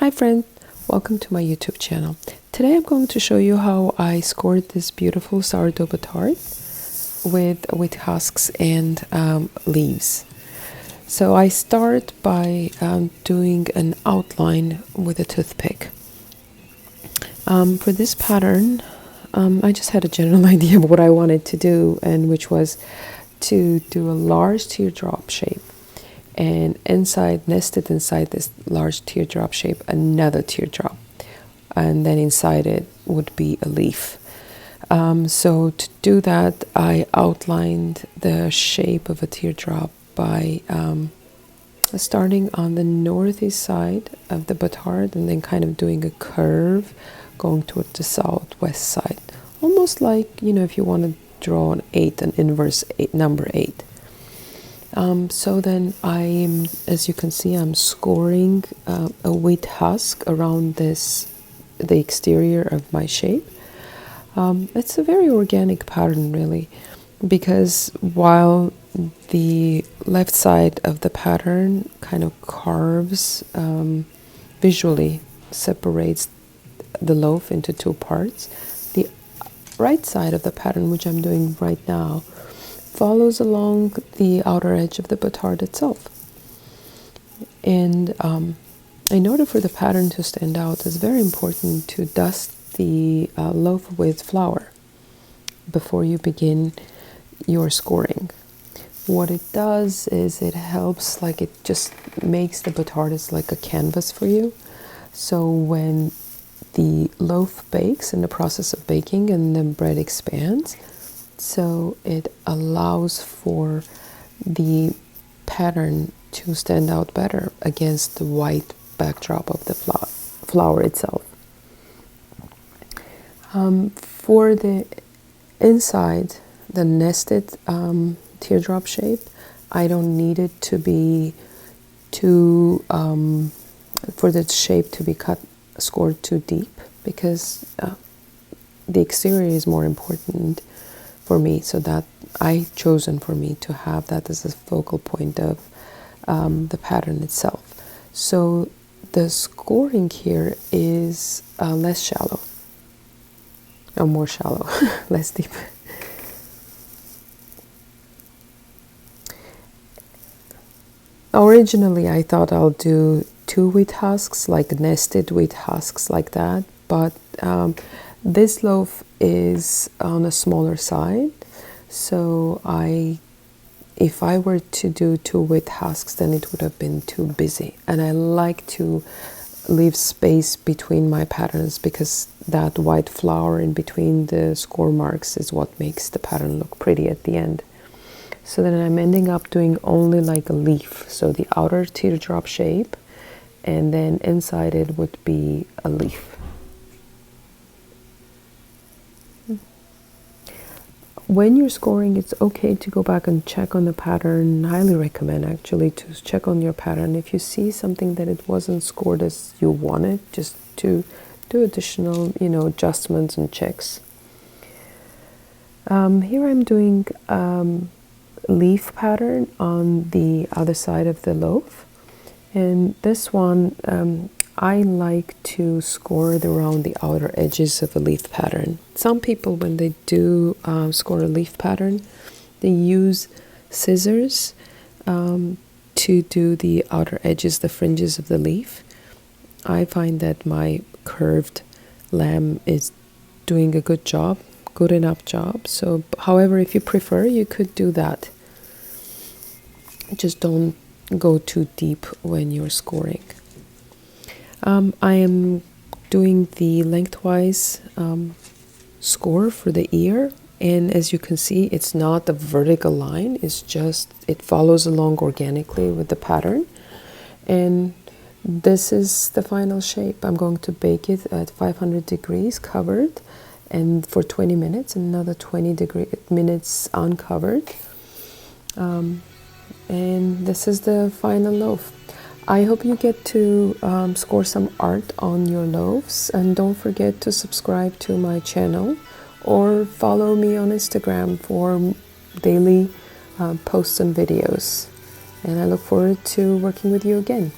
Hi friend, welcome to my YouTube channel. Today I'm going to show you how I scored this beautiful sourdough tart with husks and leaves. So I start by doing an outline with a toothpick. For this pattern, I just had a general idea of what I wanted to do, and which was to do a large teardrop shape. And nested inside this large teardrop shape, another teardrop, and then inside it would be a leaf. So to do that, I outlined the shape of a teardrop by starting on the northeast side of the batard and then kind of doing a curve going towards the southwest side, almost like, you know, if you want to draw an inverse number 8. So then as you can see, I'm scoring a wheat husk around the exterior of my shape. It's a very organic pattern, really, because while the left side of the pattern kind of carves, visually separates the loaf into two parts, the right side of the pattern, which I'm doing right now, follows along the outer edge of the batard itself. And in order for the pattern to stand out, it's very important to dust the loaf with flour before you begin your scoring. What it does is it helps, like it just makes the batard as like a canvas for you. So when the loaf bakes in the process of baking and the bread expands, so it allows for the pattern to stand out better against the white backdrop of the flour itself. For the inside, the nested teardrop shape, I don't need it to be too, for the shape to be scored too deep, because the exterior is more important for me, so that I chosen for me to have that as a focal point of the pattern itself. So the scoring here is less shallow, or more shallow, less deep. Originally, I thought I'll do 2 wheat husks, like nested wheat husks like that, but this loaf is on a smaller side, so if I were to do 2 wheat husks, then it would have been too busy. And I like to leave space between my patterns, because that white flour in between the score marks is what makes the pattern look pretty at the end. So then I'm ending up doing only like a leaf, so the outer teardrop shape, and then inside it would be a leaf. When you're scoring, it's okay to go back and check on the pattern. I highly recommend actually to check on your pattern. If you see something that it wasn't scored as you wanted, just to do additional, adjustments and checks. Here I'm doing leaf pattern on the other side of the loaf, and this one I like to score it around the outer edges of a leaf pattern. Some people, when they do score a leaf pattern, they use scissors to do the outer edges, the fringes of the leaf. I find that my curved lamb is doing a good enough job. So, however, if you prefer, you could do that. Just don't go too deep when you're scoring. I am doing the lengthwise score for the ear, and as you can see, it's not a vertical line, it follows along organically with the pattern. And this is the final shape. I'm going to bake it at 500 degrees covered, and for 20 minutes, another 20 minutes uncovered. And this is the final loaf. I hope you get to score some art on your loaves, and don't forget to subscribe to my channel or follow me on Instagram for daily posts and videos. And I look forward to working with you again.